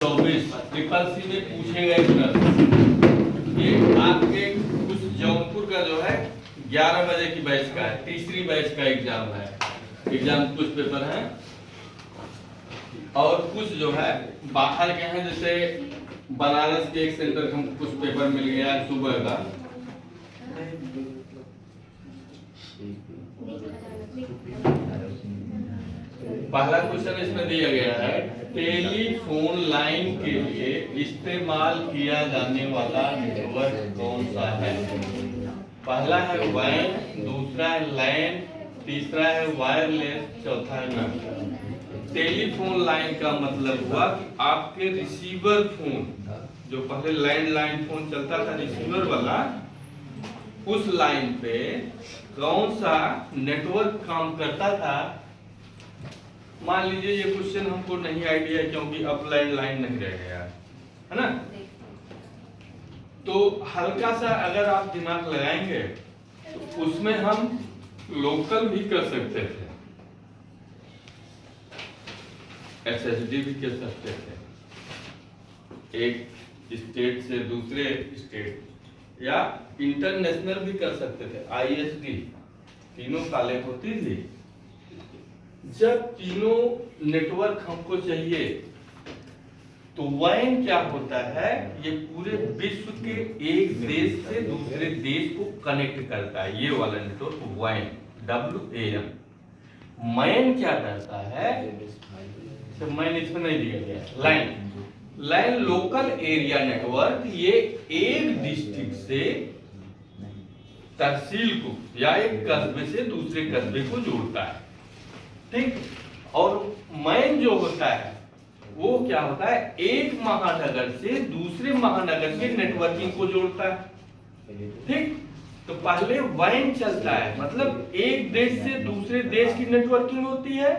24 triple C में पूछे गए प्रश्न। ये आपके कुछ जौनपुर का जो है 11 बजे की बैच का है, तीसरी बैच का एग्जाम है। एग्जाम कुछ पेपर हैं और कुछ जो है बाहर के हैं, जैसे बनारस के एक सेंटर हम कुछ पेपर मिल गया है सुबह का। पहला क्वेश्चन इसमें दिया गया है, टेलीफोन लाइन के लिए इस्तेमाल किया जाने वाला नेटवर्क कौन सा है? पहला है वैन, दूसरा है लैन, तीसरा है वायरलेस, चौथा है नॉन। टेलीफोन लाइन का मतलब हुआ कि आपके रिसीवर फोन, जो पहले लैंडलाइन फोन चलता था रिसीवर वाला, उस लाइन पे कौन सा नेटवर्क काम करता था। मान लीजिए ये क्वेश्चन हमको नहीं आइडिया क्योंकि अब लैंडलाइन नहीं रह गया है ना, तो हल्का सा अगर आप दिमाग लगाएंगे तो उसमें हम लोकल भी कर सकते थे, एसएसडी भी कर सकते थे, एक स्टेट से दूसरे स्टेट, या इंटरनेशनल भी कर सकते थे, आईएसडी। तीनों काले होती थी। जब तीनों नेटवर्क हमको चाहिए तो वैन क्या होता है, ये पूरे विश्व के एक देश से दूसरे देश को कनेक्ट करता है, ये वाला नेटवर्क वैन, WAN। मैन क्या करता है, तो मैन इसमें नहीं दिया गया, line. Line local area network, ये एक डिस्ट्रिक्ट से तहसील को या एक कस्बे से दूसरे कस्बे को जोड़ता है, ठीक। और मैन जो होता है वो क्या होता है, एक महानगर से दूसरे महानगर के नेटवर्किंग को जोड़ता है, ठीक। तो पहले वैन चलता है, मतलब एक देश से दूसरे देश की नेटवर्किंग होती है,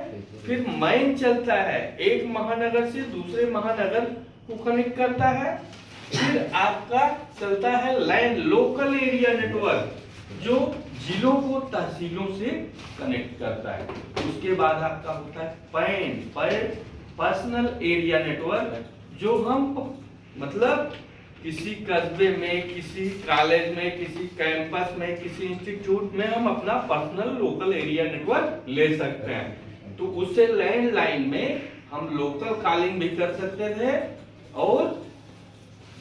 फिर मैन चलता है, एक महानगर से दूसरे महानगर को कनेक्ट करता है, फिर आपका चलता है लैन लोकल एरिया नेटवर्क, जो जिलों को तहसीलों से कनेक्ट करता है। उसके बाद आपका होता है पैन, पर्सनल एरिया नेटवर्क, जो हम मतलब किसी कस्बे में, किसी कॉलेज में, किसी कैंपस में, किसी इंस्टीट्यूट में हम अपना पर्सनल लोकल एरिया नेटवर्क ले सकते हैं। तो उससे लैंडलाइन में हम लोकल कॉलिंग भी कर सकते थे और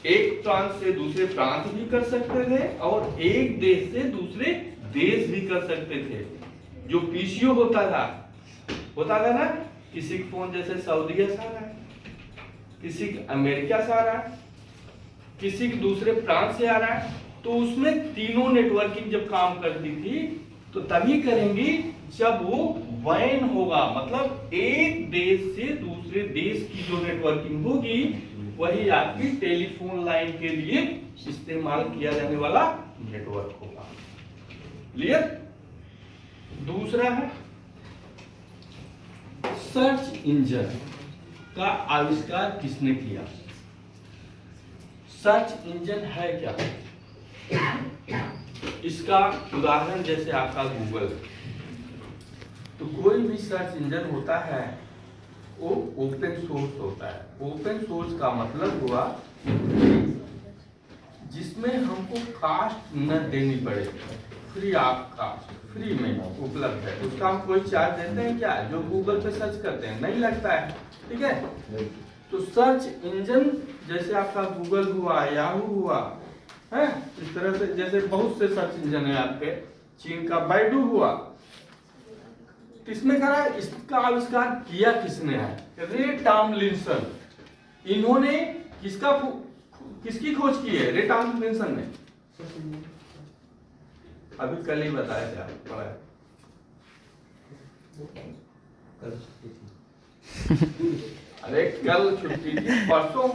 एक प्रांत से दूसरे प्रांत भी कर सकते थे और एक देश से दूसरे देश भी कर सकते थे। जो पीसीओ होता था ना, किसी का फोन जैसे सऊदीया से आ रहा है, किसी अमेरिका से आ रहा है, किसी के दूसरे प्रांत से आ रहा है, तो उसमें तीनों नेटवर्किंग जब काम करती थी तो तभी करेंगी जब वो वैन होगा, मतलब एक देश से दूसरे देश की जो नेटवर्किंग होगी वही आपकी टेलीफोन लाइन के लिए इस्तेमाल किया जाने वाला नेटवर्क होगा। क्लियर? दूसरा है सर्च इंजन का आविष्कार किसने किया? सर्च इंजन है क्या? इसका उदाहरण जैसे आपका गूगल, तो कोई भी सर्च इंजन होता है वो ओपन सोर्स होता है। ओपन सोर्स का मतलब हुआ जिसमें हमको कास्ट न देनी पड़े, फ्री ऑफ कास्ट, फ्री में उपलब्ध है। उसका हम कोई चार्ज देते हैं क्या? जो गूगल पे सर्च करते हैं नहीं लगता है, ठीक है। तो सर्च इंजन जैसे आपका गूगल हुआ, याहू हुआ है, इस तरह से जैसे बहुत से सर्च इंजन है आपके, चीन का बैडू हुआ, किसने करा? इसका आविष्कार किया किसने है? रे टॉमलिंसन। इन्होंने किसकी खोज की है? रे टॉमलिंसन ने। अभी कल ही बताया था, पढ़ा है। अरे कल छुट्टी थी, परसों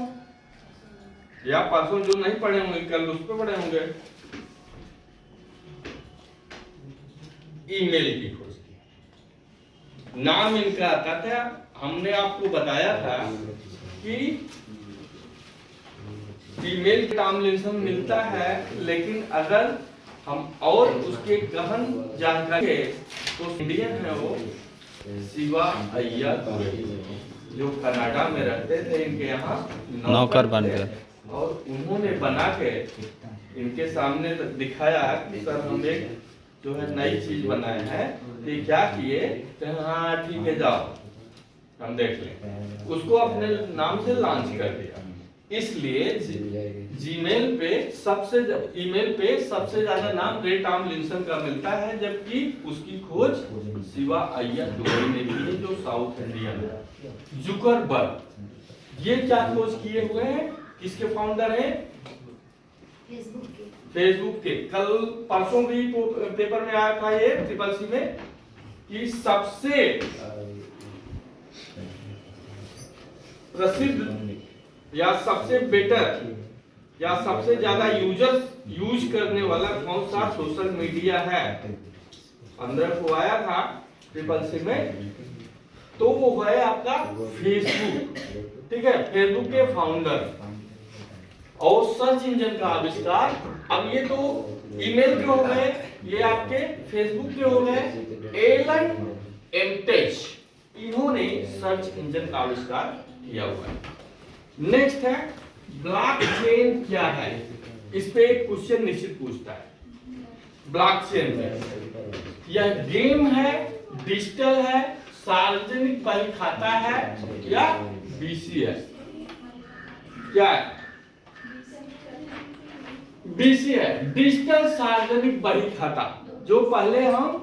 या परसों जो नहीं पढ़े होंगे कल उस पर पढ़े होंगे। ईमेल की खोज की, नाम इनका आता था, हमने आपको बताया था कि ईमेल टॉमलिंसन मिलता है, लेकिन अगर हम और उसके गहन जानकारी तो इंडियन है वो शिवा अय्यर, जो कनाडा में रहते थे, इनके यहाँ नौकर बन गए। और उन्होंने बना के इनके सामने दिखाया कि सर हम एक जो है नई चीज बनाए हैं। ये क्या किए, हाँ ठीक है जाओ हम देख लें, उसको अपने नाम से लॉन्च कर दिया। इसलिए जीमेल पे ईमेल पे सबसे ज्यादा नाम रे टॉमलिंसन का मिलता है, जबकि उसकी खोज शिवा अय्यर दुबई ने की है, जो साउथ इंडियन है। जुकरबर्ग ये क्या खोज किए हुए हैं, किसके फाउंडर हैं? फेसबुक के। कल परसों भी पेपर में आया था ये ट्रिपल सी में कि सबसे प्रसिद्ध या सबसे बेटर या सबसे ज्यादा यूजर्स यूज करने वाला कौन सा सोशल मीडिया है। 15 को आया था ट्रिपल सी में, तो वो है आपका फेसबुक। ठीक है, फेसबुक के फाउंडर और सर्च इंजन का आविष्कार। अब ये तो ईमेल के हो गए, ये आपके फेसबुक के हो गए। एलन एमटेच इन्होंने सर्च इंजन का आविष्कार किया हुआ है। नेक्स्ट है ब्लॉकचेन क्या है, इस पे एक क्वेश्चन निश्चित पूछता है। ब्लॉकचेन में यह गेम है, डिजिटल है, सार्वजनिक बही खाता है या बीसीएस? क्या है? बीसी है, डिजिटल सार्वजनिक बही खाता। जो पहले हम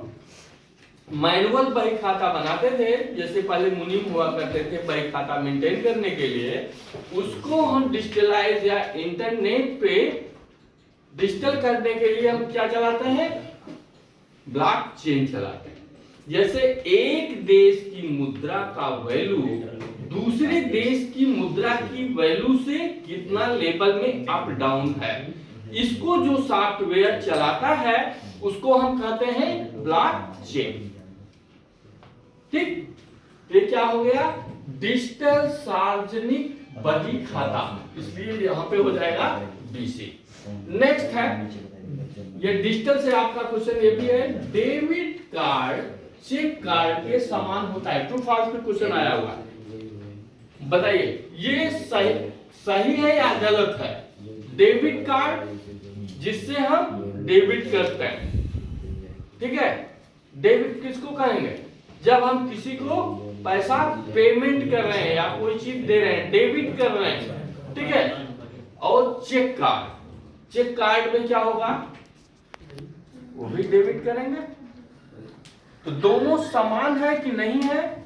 मैनुअल बही खाता बनाते थे, जैसे पहले मुनीम हुआ करते थे बही खाता मेंटेन करने के लिए, उसको हम डिजिटलाइज या इंटरनेट पे डिजिटल करने के लिए हम क्या चलाते हैं? ब्लॉकचेन चलाते हैं। जैसे एक देश की मुद्रा का वैल्यू दूसरे देश की मुद्रा की वैल्यू से कितना लेवल में अप डाउन है, इसको जो सॉफ्टवेयर चलाता है उसको हम कहते हैं ब्लॉकचेन। ठीक, ये क्या हो गया? डिजिटल सार्वजनिक बही खाता, इसलिए यहाँ पे हो जाएगा बीसी। नेक्स्ट है, ये डिजिटल से आपका क्वेश्चन ये भी है, डेबिट कार्ड चेक कार्ड के समान होता है। ट्रू फॉल्स पे क्वेश्चन आया हुआ है, बताइए ये सही है या गलत है? डेबिट कार्ड जिससे हम डेबिट करते हैं, ठीक है, डेबिट किसको कहेंगे? जब हम किसी को पैसा पेमेंट कर रहे हैं या कोई चीज दे रहे हैं, डेबिट कर रहे हैं, ठीक है। और चेक कार्ड में क्या होगा? वो भी डेबिट करेंगे। तो दोनों समान है कि नहीं है?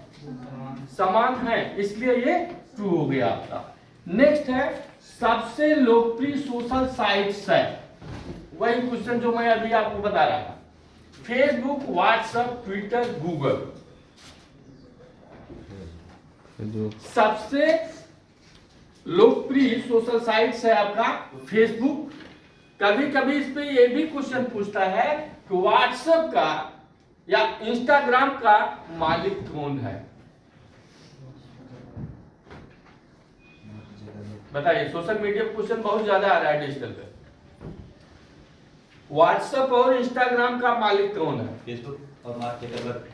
समान है, इसलिए ये ट्रू हो गया आपका। नेक्स्ट है, सबसे लोकप्रिय सोशल साइट्स है, वही क्वेश्चन जो मैं अभी आपको बता रहा था। Facebook, WhatsApp, Twitter, Google. सबसे लोकप्रिय सोशल साइट्स है आपका फेसबुक। कभी कभी इस पे ये भी क्वेश्चन पूछता है कि व्हाट्सएप का या इंस्टाग्राम का मालिक कौन है? बताइए, सोशल मीडिया क्वेश्चन बहुत ज्यादा आ रहा है डिजिटल पे। व्हाट्सएप और इंस्टाग्राम का मालिक कौन है? फेसबुक और मार्क जकरबर्ग।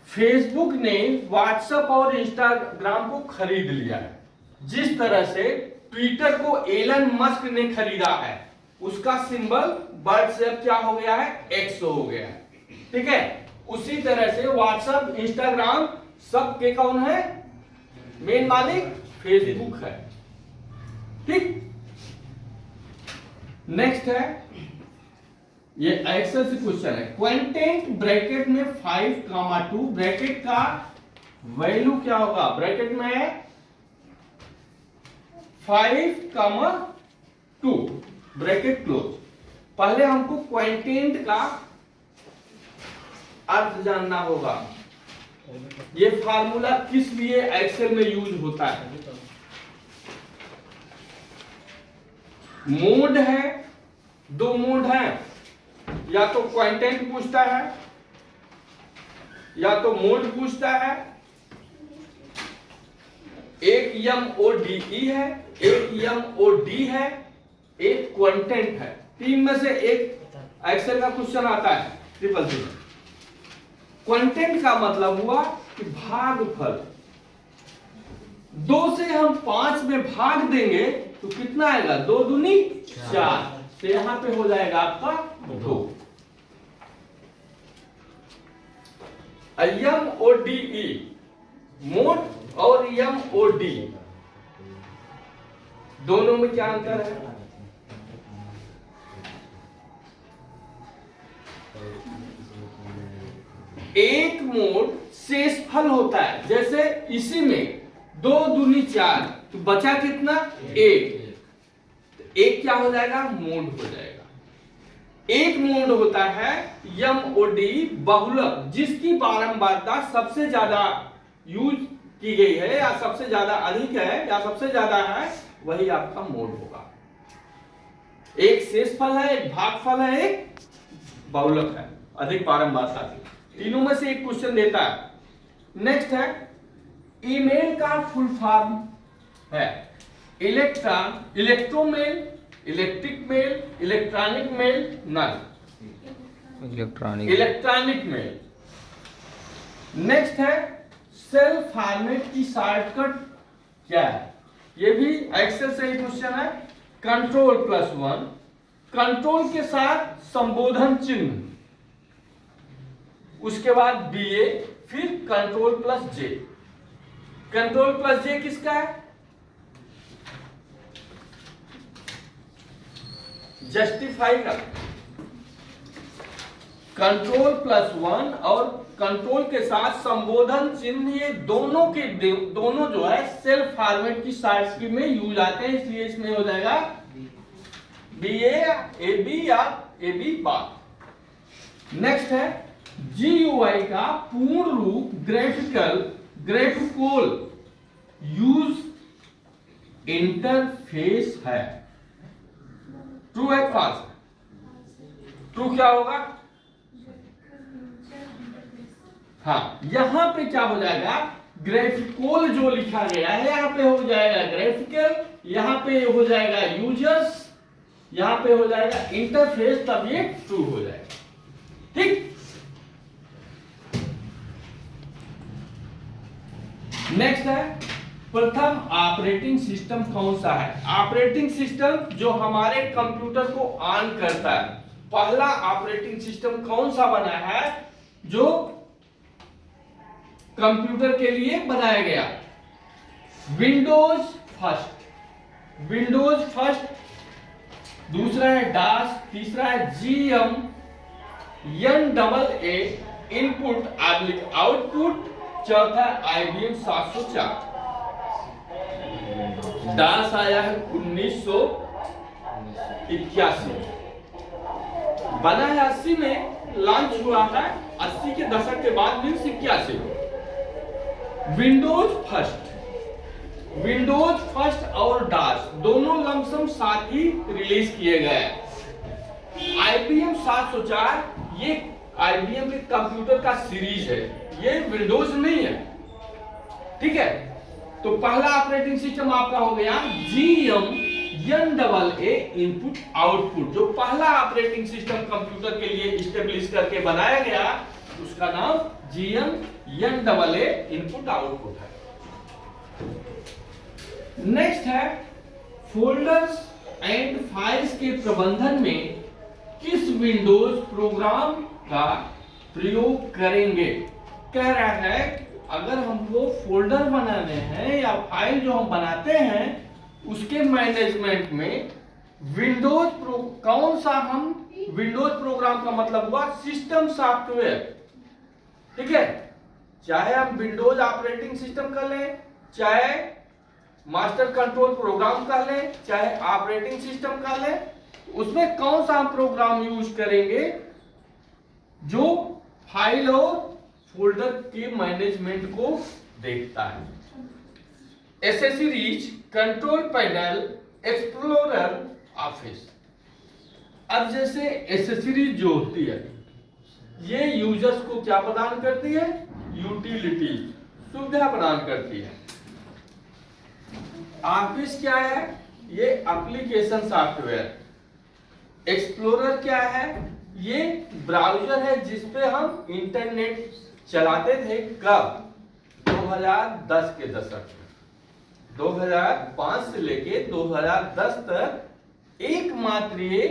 फेसबुक ने व्हाट्सएप और इंस्टाग्राम को खरीद लिया है, जिस तरह से ट्विटर को एलन मस्क ने खरीदा है, उसका सिंबल बर्ड से अब क्या हो गया है? एक्स हो गया है, ठीक है। उसी तरह से व्हाट्सएप, इंस्टाग्राम सब के कौन है? मेन मालिक फेसबुक है, ठीक। नेक्स्ट है, ये एक्सेल से क्वेश्चन है। क्वांटेंट ब्रैकेट में 5,2 ब्रैकेट का वैल्यू क्या होगा? ब्रैकेट में 5,2 ब्रैकेट क्लोज। पहले हमको क्वांटेंट का अर्थ जानना होगा। ये फार्मूला किस लिए एक्सेल में यूज होता है? मोड है, दो मोड है, या तो क्वांटेंट पूछता है या तो मोड पूछता है। एक MODE है, एक MOD है, एक क्वांटेंट है। तीन में से एक एक्सेल का क्वेश्चन आता है ट्रिपल सी। क्वांटेंट का मतलब हुआ कि भागफल, 2 से हम 5 में भाग देंगे तो कितना आएगा? 2 दूनी 4, तो यहां पे हो जाएगा आपका 2। MODE मोड और MOD दोनों में क्या अंतर है? एक मोड शेषफल होता है, जैसे इसी में 2 दूनी 4, तो बचा कितना? 1। तो 1 क्या हो जाएगा? मोड हो जाएगा। एक मोड होता है MOD बहुलक, जिसकी बारंबारता सबसे ज्यादा यूज की गई है या सबसे ज्यादा अधिक है या सबसे ज्यादा है, वही आपका मोड होगा। एक शेषफल है, एक भागफल है, एक बहुलक है, अधिक बारंबारता की। तीनों में से एक क्वेश्चन देता है। नेक्स्ट है, ईमेल का फुल फॉर्म है electron, electromail, electric mail, electronic mail, none electronic mail. Next है, सेल फॉर्मेट की शॉर्टकट क्या है? ये भी एक्सेल से ही क्वेश्चन है। Ctrl+1, कंट्रोल के साथ संबोधन चिन्ह, उसके बाद BA, फिर Ctrl+J। Ctrl+J किसका है? जस्टिफाई का। Ctrl+1 और कंट्रोल के साथ संबोधन चिन्ह, ये दोनों के दोनों जो है सेल्फ फॉर्मेट की शॉर्ट की में यूज आते हैं, इसलिए इसमें हो जाएगा BA, AB या AB बार। नेक्स्ट है, GUI का पूर्ण रूप ग्राफिकल यूज इंटरफेस है। ट्रू है फॉल्स? ट्रू क्या होगा? हाँ, यहां पे क्या हो जाएगा? ग्राफिकल जो लिखा गया है यहां पे हो जाएगा ग्राफिकल, यहां पे हो जाएगा यूजर्स, यहां पे हो जाएगा इंटरफेस, तब ये ट्रू हो जाएगा। ठीक। नेक्स्ट है, प्रथम ऑपरेटिंग सिस्टम कौन सा है? ऑपरेटिंग सिस्टम जो हमारे कंप्यूटर को ऑन करता है, पहला ऑपरेटिंग सिस्टम कौन सा बना है जो कंप्यूटर के लिए बनाया गया? Windows first. Windows first. दूसरा है डास, तीसरा है GMNAA इनपुट आउटपुट, चौथा IBM 704। डास आया है 1981, बना है 80 में, लॉन्च हुआ है 80 के दशक के बाद 1981। विंडोज फर्स्ट और डास दोनों लमसम साथ ही रिलीज किए गए। IBM 704 ये IBM के कंप्यूटर का सीरीज है, ये विंडोज नहीं है। ठीक है, तो पहला ऑपरेटिंग सिस्टम आपका हो गया GMNAA इनपुट आउटपुट। जो पहला ऑपरेटिंग सिस्टम कंप्यूटर के लिए इस्टेब्लिश करके बनाया गया, उसका नाम GMNAA इनपुट आउटपुट है। नेक्स्ट है, फोल्डर्स एंड फाइल्स के प्रबंधन में किस विंडोज प्रोग्राम का प्रयोग करेंगे? कह रहा है अगर हमको फोल्डर बनाने हैं या फाइल जो हम बनाते हैं उसके मैनेजमेंट में विंडोज कौन सा हम विंडोज प्रोग्राम का मतलब हुआ सिस्टम सॉफ्टवेयर। ठीक है, चाहे हम विंडोज ऑपरेटिंग सिस्टम कर लें, चाहे मास्टर कंट्रोल प्रोग्राम कर लें, चाहे ऑपरेटिंग सिस्टम कर लें, उसमें कौन सा हम प्रोग्राम यूज करेंगे जो फाइल और फोल्डर के मैनेजमेंट को देखता है? Accessories, control panel, explorer, office. अब जैसे एसेसरीज जो होती है ये यूजर्स को क्या प्रदान करती है? यूटिलिटी, सुविधा प्रदान करती है। ऑफिस क्या है? ये एप्लीकेशन सॉफ्टवेयर। एक्सप्लोरर क्या है? ये ब्राउजर है जिसपे हम इंटरनेट चलाते थे। कब? 2010 के दशक में। 2005 से लेके 2010 तक एकमात्र ये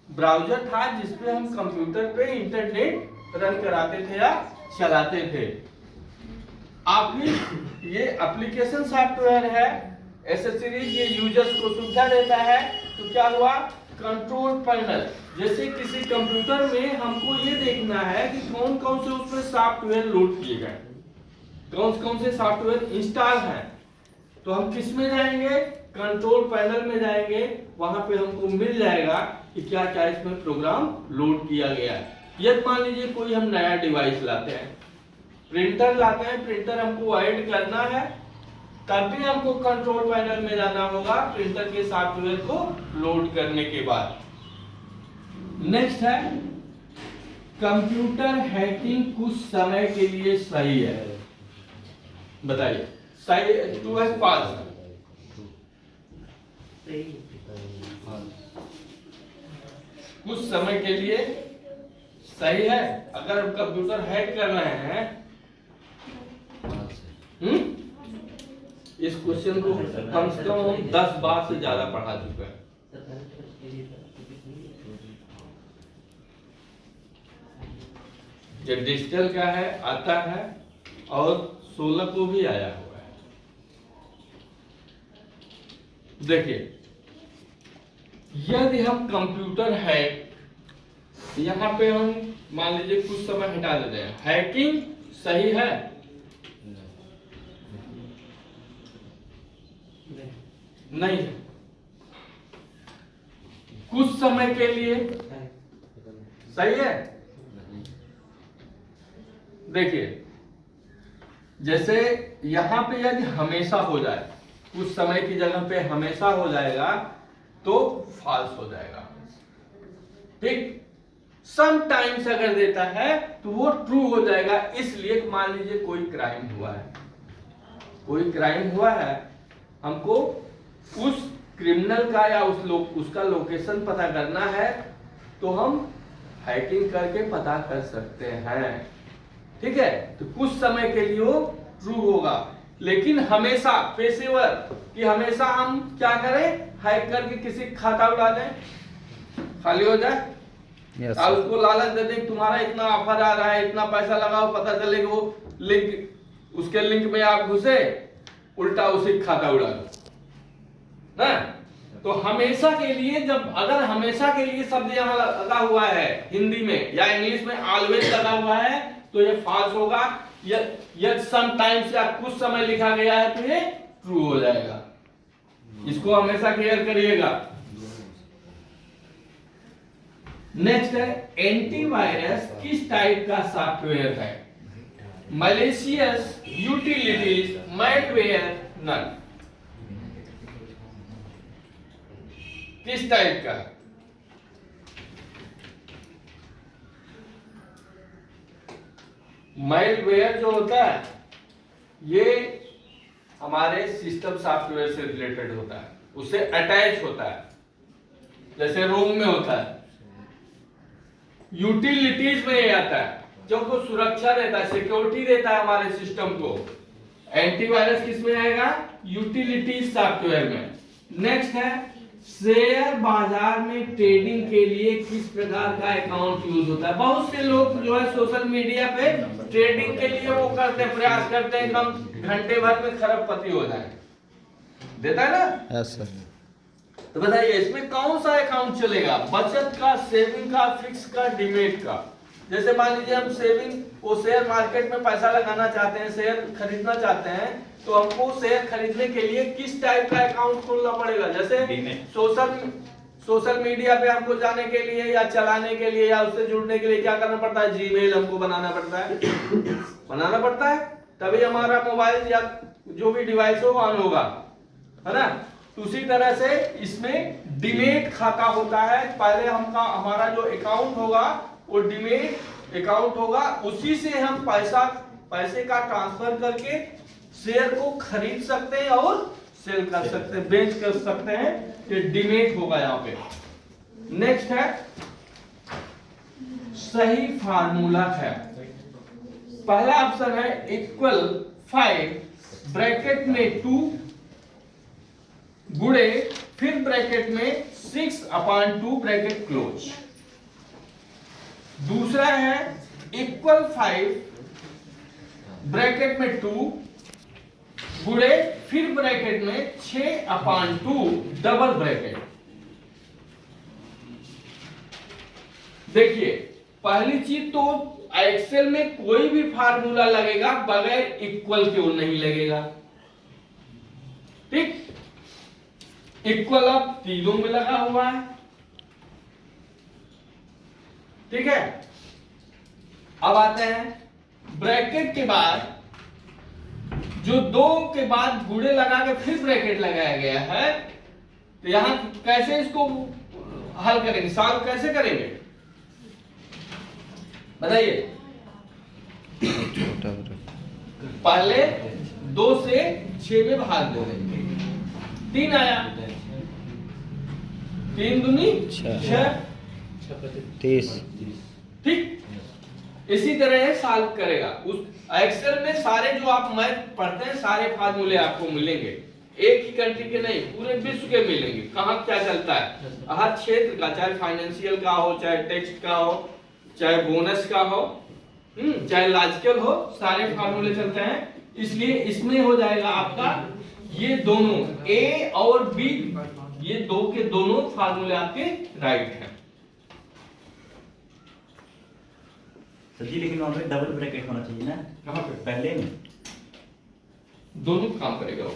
ब्राउजर था जिसपे हम कंप्यूटर पे इंटरनेट रन कराते थे या चलाते थे। आप ये एप्लीकेशन सॉफ्टवेयर है, एसेसरीज ये यूजर्स को सुविधा देता है। तो क्या हुआ, कंट्रोल पैनल, जैसे किसी कंप्यूटर में हमको ये देखना है कि कौन कौन से उसमें सॉफ्टवेयर लोड किए गए, कौन कौन से सॉफ्टवेयर इंस्टॉल हैं, तो हम किस में जाएंगे, कंट्रोल पैनल में जाएंगे। वहां पे हमको मिल जाएगा कि क्या क्या इसमें प्रोग्राम लोड किया गया है। यदि मान लीजिए कोई हम नया डिवाइस लाते हैं, प्रिंटर लाते हैं, प्रिंटर हमको ऐड करना है, तब भी हमको कंट्रोल पैनल में जाना होगा प्रिंटर के सॉफ्टवेयर को लोड करने के बाद। नेक्स्ट है कंप्यूटर हैकिंग कुछ समय के लिए सही है। बताइए सही ट्रू है फॉल्स? कुछ समय के लिए सही है। अगर हम कंप्यूटर हैक कर रहे हैं, इस क्वेश्चन को कम से कम हम 10 बार से ज्यादा पढ़ा चुके हैं। ये डिजिटल का है, आता है, और 16 को भी आया हुआ है। देखिए यदि हम कंप्यूटर है, यहां पे हम मान लीजिए कुछ समय हटा देते हैं, हैकिंग सही है? नहीं है। कुछ समय के लिए सही है? देखिए जैसे यहां पे यदि हमेशा हो जाए, कुछ समय की जगह पे हमेशा हो जाएगा तो फॉल्स हो जाएगा। ठीक, समटाइम्स अगर देता है तो वो ट्रू हो जाएगा। इसलिए मान लीजिए कोई क्राइम हुआ है, कोई क्राइम हुआ है, हमको उस क्रिमिनल का या उसका लोकेशन पता करना है, तो हम हैकिंग करके पता कर सकते हैं। ठीक है, तो कुछ समय के लिए वो ट्रू होगा, लेकिन हमेशा पेशेवर कि हमेशा हम क्या करें, हैक करके किसी का खाता उड़ा दें, खाली हो जाए। Yes, और उसको लालच दे दें तुम्हारा इतना ऑफर आ रहा है, इतना पैसा लगाओ, पता चलेगा वो लिंक, उसके लिंक में आप घुसे, उल्टा उसी का खाता उड़ा दो ना। तो हमेशा के लिए, जब अगर हमेशा के लिए शब्द यहाँ लगा हुआ है हिंदी में या इंग्लिश में ऑलवेज लगा हुआ है, तो ये फॉल्स होगा। यदि समटाइम्स या कुछ समय लिखा गया है तो ये ट्रू हो जाएगा। इसको हमेशा क्लियर करिएगा। नेक्स्ट है एंटीवायरस किस टाइप का सॉफ्टवेयर है? Malicious, utilities, malware, none. किस टाइप का? मैलवेयर जो होता है ये हमारे सिस्टम सॉफ्टवेयर से रिलेटेड होता है, उससे अटैच होता है, जैसे रोम में होता है। यूटिलिटीज में ये आता है, जो को सुरक्षा देता है, सिक्योरिटी देता है हमारे सिस्टम को। एंटीवायरस किस में आएगा? यूटिलिटीज सॉफ्टवेयर में। नेक्स्ट है शेयर बाजार में ट्रेडिंग के लिए किस प्रकार का अकाउंट यूज होता है? बहुत से लोग जो है सोशल मीडिया पे ट्रेडिंग के लिए वो करते हैं, प्रयास करते हैं कम घंटे भर में खरबपति हो जाए, देता है ना। Yes sir. तो बताइए इसमें कौन सा अकाउंट चलेगा? बचत का, सेविंग का, फिक्स का, डिमेट का। जैसे मान लीजिए हम सेविंग, वो शेयर मार्केट में पैसा लगाना चाहते हैं, शेयर खरीदना चाहते हैं, तो हमको शेयर खरीदने के लिए किस टाइप का अकाउंट खोलना पड़ेगा? जैसे सोशल मीडिया पे हमको जाने के लिए या चलाने के लिए या उससे जुड़ने के लिए क्या करना पड़ता है? जीमेल हमको बनाना पड़ता है, बनाना पड़ता है, तभी हमारा मोबाइल या जो भी डिवाइस हो ऑन होगा, है ना। उसी तरह से इसमें डिमेट खाता होता है। पहले हमारा जो अकाउंट होगा वो डिमेट अकाउंट होगा, उसी से हम पैसे का ट्रांसफर करके शेयर को खरीद सकते हैं और सेल कर सकते हैं, बेच कर सकते हैं। ये डिमेट होगा यहाँ पे। नेक्स्ट है सही फार्मूला है। पहला ऑप्शन है इक्वल 5 ब्रैकेट में 2 गुणे फिर ब्रैकेट में 6/2 ब्रैकेट क्लोज। दूसरा है इक्वल 5 ब्रैकेट में 2 गुणे फिर ब्रैकेट में 6/2 डबल ब्रैकेट। देखिए पहली चीज तो एक्सेल में कोई भी फार्मूला लगेगा बगैर इक्वल के वो नहीं लगेगा। ठीक, इक्वल अब तीनों में लगा हुआ है। ठीक है, अब आते हैं ब्रैकेट के बाद जो 2 के बाद गुणे लगा के फिर ब्रैकेट लगाया गया है, तो यहां कैसे इसको हल करेंगे, सॉल्व कैसे करेंगे बताइए। पहले 2 से 6 में भाग दे देंगे, 3 आया, 3 दूनी 6 30। ठीक, इसी तरह सॉल्व करेगा। उस एक्सेल में सारे जो आप मैथ पढ़ते हैं सारे फार्मूले आपको मिलेंगे, एक ही कंट्री के नहीं पूरे विश्व के मिलेंगे। कहाँ क्या चलता है हर क्षेत्र का, चाहे फाइनेंशियल का हो, चाहे टेक्स्ट का हो, चाहे बोनस का हो, चाहे लॉजिकल हो, सारे फार्मूले चलते हैं। इसलिए इसमें हो जाएगा आपका ये दोनों ए और बी, ये 2 के दोनों फार्मूले आपके राइट हैं। सर जी लेकिन वहाँ पे डबल ब्रैकेट होना चाहिए ना, कहाँ पे पहले में दोनों काम करेगा वो।